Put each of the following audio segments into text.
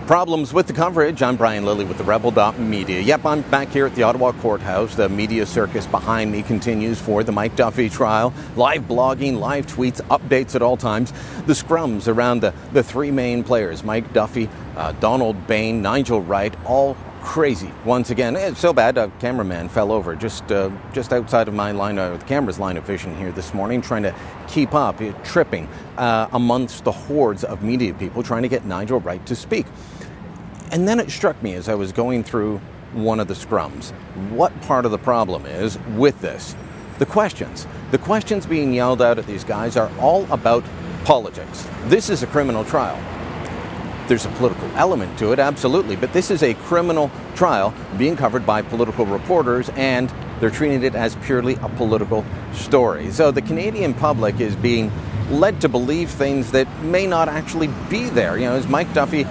Problems with the coverage. I'm Brian Lilley with TheRebel.Media. Yep, I'm back here at the Ottawa courthouse. The media circus behind me continues for the Mike Duffy trial. Live blogging, live tweets, updates at all times. The scrums around the three main players, Mike Duffy, Donald Bain, Nigel Wright, all crazy. Once again, it's so bad, a cameraman fell over just outside of my the camera's line of vision here this morning, trying to keep up, tripping amongst the hordes of media people trying to get Nigel Wright to speak. And then it struck me as I was going through one of the scrums, what part of the problem is with this. The questions being yelled out at these guys are all about politics. This is a criminal trial. There's a political element to it, absolutely, but this is a criminal trial being covered by political reporters, and they're treating it as purely a political story. So the Canadian public is being led to believe things that may not actually be there. Is Mike Duffy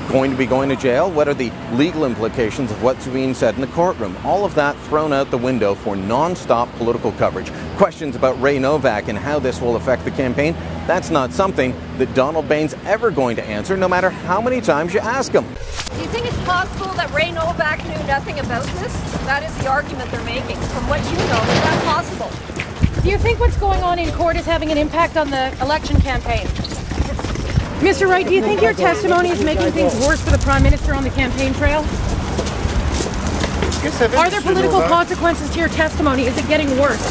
going to be going to jail? What are the legal implications of what's being said in the courtroom? All of that thrown out the window for non-stop political coverage. Questions about Ray Novak and how this will affect the campaign, that's not something that Donald Bain's ever going to answer, no matter how many times you ask him. Do you think it's possible that Ray Novak knew nothing about this? That is the argument they're making. From what you know, is that possible? Do you think what's going on in court is having an impact on the election campaign? Mr. Wright, do you think your testimony is making things worse for the Prime Minister on the campaign trail? Are there political consequences to your testimony? Is it getting worse?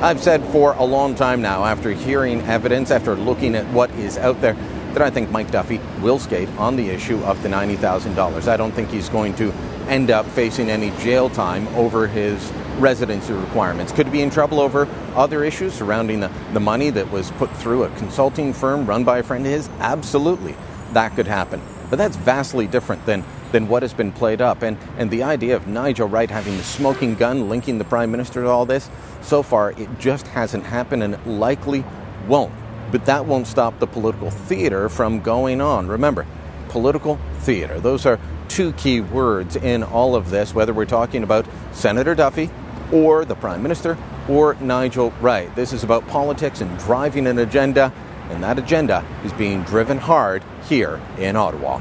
I've said for a long time now, after hearing evidence, after looking at what is out there, that I think Mike Duffy will skate on the issue of the $90,000. I don't think he's going to end up facing any jail time over his residency requirements. Could he be in trouble over other issues surrounding the money that was put through a consulting firm run by a friend of his? Absolutely, that could happen. But that's vastly different than what has been played up. And the idea of Nigel Wright having the smoking gun linking the Prime Minister to all this, so far it just hasn't happened, and it likely won't. But that won't stop the political theater from going on. Remember, political theater. Those are two key words in all of this, whether we're talking about Senator Duffy or the Prime Minister or Nigel Wright. This is about politics and driving an agenda, and that agenda is being driven hard here in Ottawa.